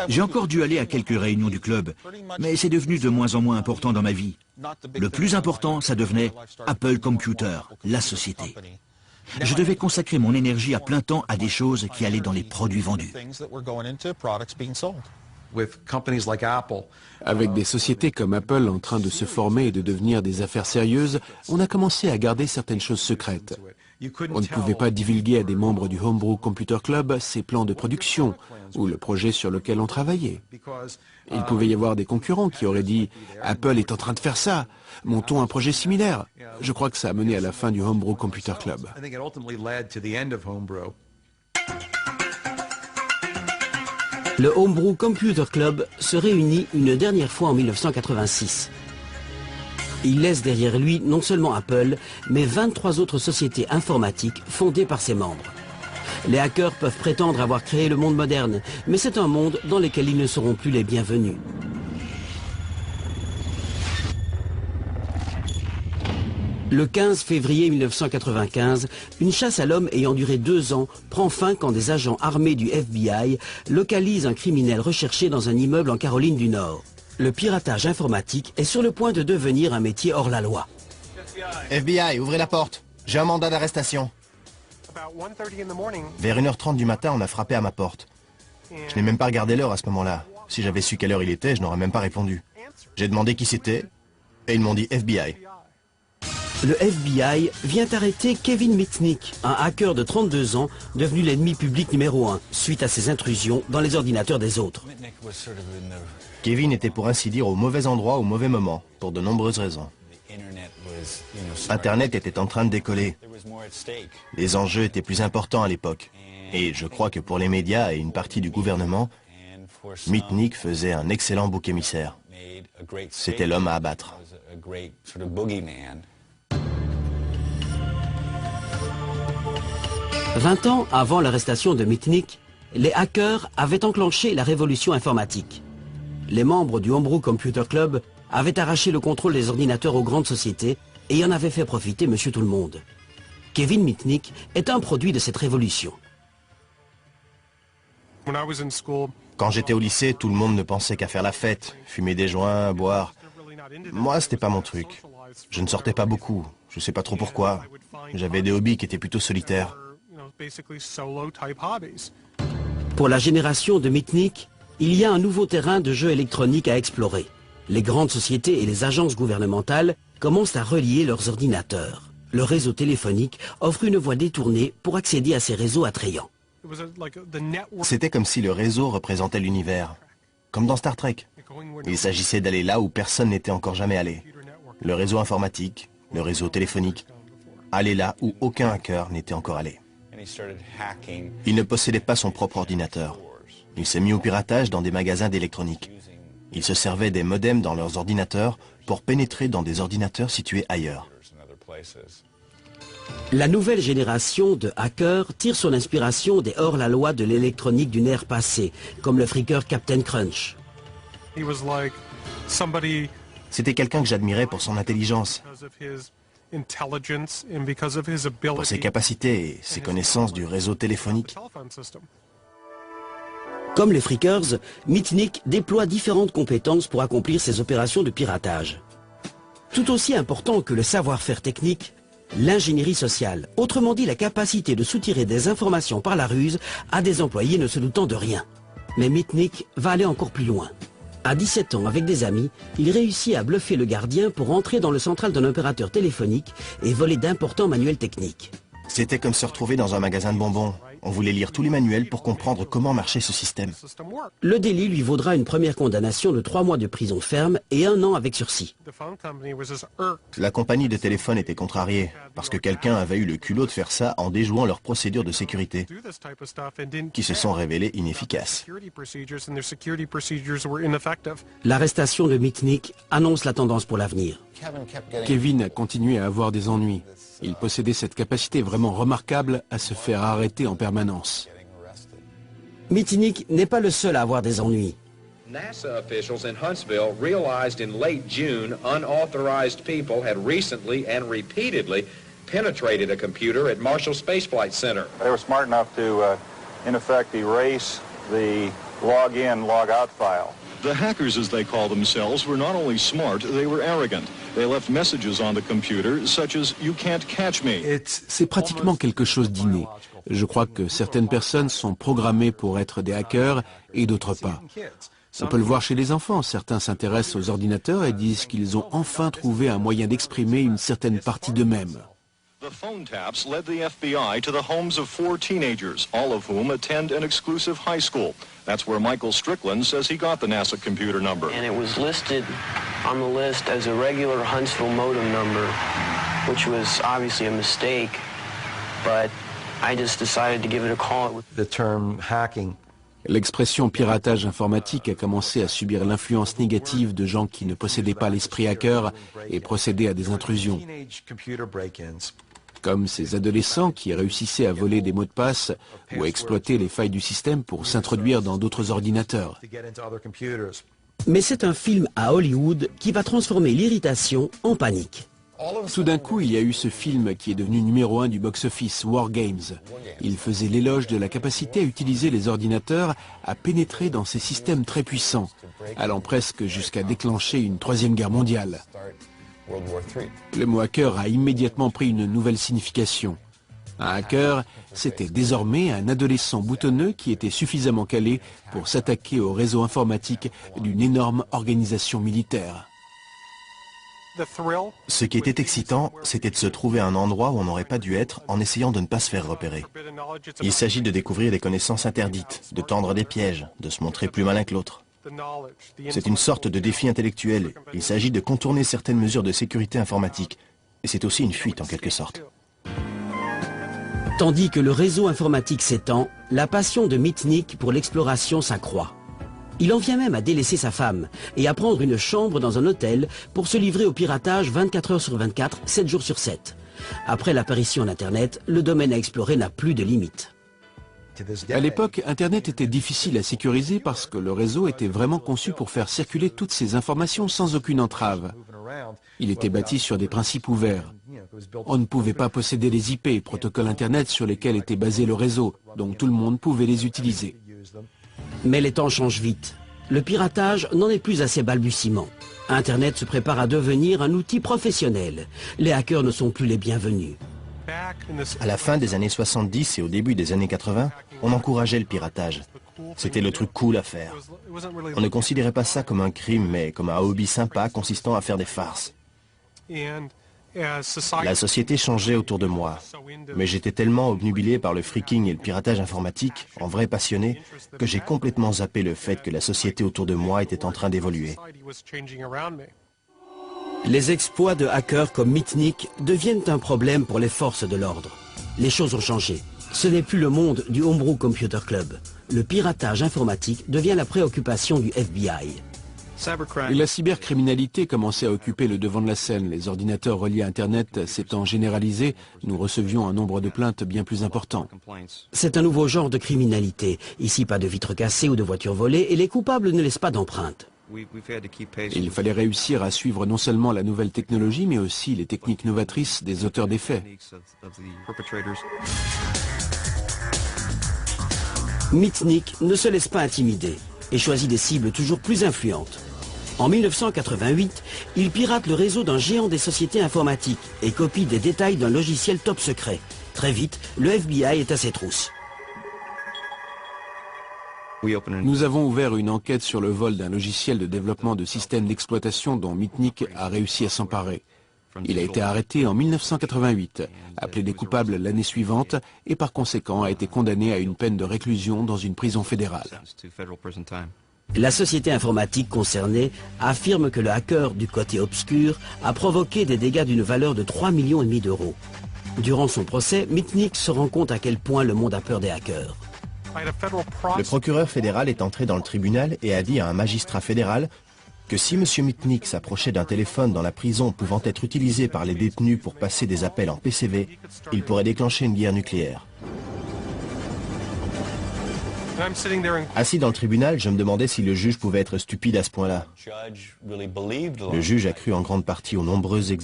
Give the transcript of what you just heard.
J'ai encore dû aller à quelques réunions du club, mais c'est devenu de moins en moins important dans ma vie. Le plus important, ça devenait Apple Computer, la société. Je devais consacrer mon énergie à plein temps à des choses qui allaient dans les produits vendus. Avec des sociétés comme Apple en train de se former et de devenir des affaires sérieuses, on a commencé à garder certaines choses secrètes. On ne pouvait pas divulguer à des membres du Homebrew Computer Club ses plans de production ou le projet sur lequel on travaillait. Il pouvait y avoir des concurrents qui auraient dit « Apple est en train de faire ça, montons un projet similaire ». Je crois que ça a mené à la fin du Homebrew Computer Club. Le Homebrew Computer Club se réunit une dernière fois en 1986. Il laisse derrière lui non seulement Apple, mais 23 autres sociétés informatiques fondées par ses membres. Les hackers peuvent prétendre avoir créé le monde moderne, mais c'est un monde dans lequel ils ne seront plus les bienvenus. Le 15 février 1995, une chasse à l'homme ayant duré 2 ans prend fin quand des agents armés du FBI localisent un criminel recherché dans un immeuble en Caroline du Nord. Le piratage informatique est sur le point de devenir un métier hors la loi. FBI, ouvrez la porte. J'ai un mandat d'arrestation. Vers 1h30 du matin, on a frappé à ma porte. Je n'ai même pas regardé l'heure à ce moment-là. Si j'avais su quelle heure il était, je n'aurais même pas répondu. J'ai demandé qui c'était, et ils m'ont dit FBI. Le FBI vient arrêter Kevin Mitnick, un hacker de 32 ans, devenu l'ennemi public numéro 1, suite à ses intrusions dans les ordinateurs des autres. Kevin était pour ainsi dire au mauvais endroit au mauvais moment, pour de nombreuses raisons. Internet était en train de décoller. Les enjeux étaient plus importants à l'époque. Et je crois que pour les médias et une partie du gouvernement, Mitnick faisait un excellent bouc émissaire. C'était l'homme à abattre. 20 ans avant l'arrestation de Mitnick, les hackers avaient enclenché la révolution informatique. Les membres du Homebrew Computer Club avaient arraché le contrôle des ordinateurs aux grandes sociétés et en avaient fait profiter Monsieur Tout-le-Monde. Kevin Mitnick est un produit de cette révolution. Quand j'étais au lycée, tout le monde ne pensait qu'à faire la fête, fumer des joints, boire. Moi, c'était pas mon truc. Je ne sortais pas beaucoup, je sais pas trop pourquoi. J'avais des hobbies qui étaient plutôt solitaires. Pour la génération de Mitnick, il y a un nouveau terrain de jeu électronique à explorer. Les grandes sociétés et les agences gouvernementales commencent à relier leurs ordinateurs. Le réseau téléphonique offre une voie détournée pour accéder à ces réseaux attrayants. C'était comme si le réseau représentait l'univers, comme dans Star Trek. Il s'agissait d'aller là où personne n'était encore jamais allé. Le réseau informatique, le réseau téléphonique, aller là où aucun hacker n'était encore allé. Il ne possédait pas son propre ordinateur. Il s'est mis au piratage dans des magasins d'électronique. Il se servait des modems dans leurs ordinateurs pour pénétrer dans des ordinateurs situés ailleurs. La nouvelle génération de hackers tire son inspiration des hors-la-loi de l'électronique d'une ère passée, comme le freaker Captain Crunch. C'était quelqu'un que j'admirais pour son intelligence, pour ses capacités et ses connaissances du réseau téléphonique. Comme les freakers, Mitnick déploie différentes compétences pour accomplir ses opérations de piratage. Tout aussi important que le savoir-faire technique, l'ingénierie sociale, autrement dit la capacité de soutirer des informations par la ruse à des employés ne se doutant de rien. Mais Mitnick va aller encore plus loin. À 17 ans, avec des amis, il réussit à bluffer le gardien pour entrer dans le central d'un opérateur téléphonique et voler d'importants manuels techniques. C'était comme se retrouver dans un magasin de bonbons. On voulait lire tous les manuels pour comprendre comment marchait ce système. Le délit lui vaudra une première condamnation de 3 mois de prison ferme et 1 an avec sursis. La compagnie de téléphone était contrariée, parce que quelqu'un avait eu le culot de faire ça en déjouant leurs procédures de sécurité, qui se sont révélées inefficaces. L'arrestation de Mitnick annonce la tendance pour l'avenir. Kevin a continué à avoir des ennuis. Il possédait cette capacité vraiment remarquable à se faire arrêter en permanence. Mitnick n'est pas le seul à avoir des ennuis. NASA officials in Huntsville realized in late June unauthorized people had recently and repeatedly penetrated a computer at Marshall Space Flight Center. They were smart enough to, in effect, erase the log-in, log-out file. The hackers, as they call themselves, were not only smart, they were arrogant. They left messages on the computer, such as "You can't catch me." C'est pratiquement quelque chose d'inné. Je crois que certaines personnes sont programmées pour être des hackers et d'autres pas. On peut le voir chez les enfants. Certains s'intéressent aux ordinateurs et disent qu'ils ont enfin trouvé un moyen d'exprimer une certaine partie d'eux-mêmes. The phone taps led the FBI to the homes of 4 teenagers, all of whom attend an exclusive high school. That's where Michael Strickland says he got the NASA computer number. And it was listed on the list as a regular Huntsville modem number, which was obviously a mistake, but I just decided to give it a call. The term hacking. L'expression piratage informatique a commencé à subir l'influence négative de gens qui ne possédaient pas l'esprit hacker et procédaient à des intrusions. Comme ces adolescents qui réussissaient à voler des mots de passe ou à exploiter les failles du système pour s'introduire dans d'autres ordinateurs. Mais c'est un film à Hollywood qui va transformer l'irritation en panique. Tout d'un coup, il y a eu ce film qui est devenu numéro 1 du box-office, War Games. Il faisait l'éloge de la capacité à utiliser les ordinateurs à pénétrer dans ces systèmes très puissants, allant presque jusqu'à déclencher une troisième guerre mondiale. Le mot hacker a immédiatement pris une nouvelle signification. Un hacker, c'était désormais un adolescent boutonneux qui était suffisamment calé pour s'attaquer au réseau informatique d'une énorme organisation militaire. Ce qui était excitant, c'était de se trouver à un endroit où on n'aurait pas dû être en essayant de ne pas se faire repérer. Il s'agit de découvrir des connaissances interdites, de tendre des pièges, de se montrer plus malin que l'autre. C'est une sorte de défi intellectuel. Il s'agit de contourner certaines mesures de sécurité informatique. Et c'est aussi une fuite en quelque sorte. Tandis que le réseau informatique s'étend, la passion de Mitnick pour l'exploration s'accroît. Il en vient même à délaisser sa femme et à prendre une chambre dans un hôtel pour se livrer au piratage 24 heures sur 24, 7 jours sur 7. Après l'apparition d'Internet, le domaine à explorer n'a plus de limites. À l'époque, Internet était difficile à sécuriser parce que le réseau était vraiment conçu pour faire circuler toutes ces informations sans aucune entrave. Il était bâti sur des principes ouverts. On ne pouvait pas posséder les IP, protocoles Internet sur lesquels était basé le réseau, donc tout le monde pouvait les utiliser. Mais les temps changent vite. Le piratage n'en est plus à ses balbutiements. Internet se prépare à devenir un outil professionnel. Les hackers ne sont plus les bienvenus. À la fin des années 70 et au début des années 80, on encourageait le piratage. C'était le truc cool à faire. On ne considérait pas ça comme un crime, mais comme un hobby sympa consistant à faire des farces. La société changeait autour de moi, mais j'étais tellement obnubilé par le freaking et le piratage informatique, en vrai passionné, que j'ai complètement zappé le fait que la société autour de moi était en train d'évoluer. Les exploits de hackers comme Mitnick deviennent un problème pour les forces de l'ordre. Les choses ont changé. Ce n'est plus le monde du Homebrew Computer Club. Le piratage informatique devient la préoccupation du FBI. Et la cybercriminalité commençait à occuper le devant de la scène. Les ordinateurs reliés à Internet s'étant généralisés, nous recevions un nombre de plaintes bien plus important. C'est un nouveau genre de criminalité. Ici, pas de vitres cassées ou de voitures volées et les coupables ne laissent pas d'empreintes. Il fallait réussir à suivre non seulement la nouvelle technologie, mais aussi les techniques novatrices des auteurs des faits. Mitnick ne se laisse pas intimider et choisit des cibles toujours plus influentes. En 1988, il pirate le réseau d'un géant des sociétés informatiques et copie des détails d'un logiciel top secret. Très vite, le FBI est à ses trousses. Nous avons ouvert une enquête sur le vol d'un logiciel de développement de systèmes d'exploitation dont Mitnick a réussi à s'emparer. Il a été arrêté en 1988, appelé des coupables l'année suivante et par conséquent a été condamné à une peine de réclusion dans une prison fédérale. La société informatique concernée affirme que le hacker du côté obscur a provoqué des dégâts d'une valeur de 3,5 millions d'euros. Durant son procès, Mitnick se rend compte à quel point le monde a peur des hackers. Le procureur fédéral est entré dans le tribunal et a dit à un magistrat fédéral que si M. Mitnick s'approchait d'un téléphone dans la prison pouvant être utilisé par les détenus pour passer des appels en PCV, il pourrait déclencher une guerre nucléaire. Assis dans le tribunal, je me demandais si le juge pouvait être stupide à ce point-là. Le juge a cru en grande partie aux nombreuses exagérations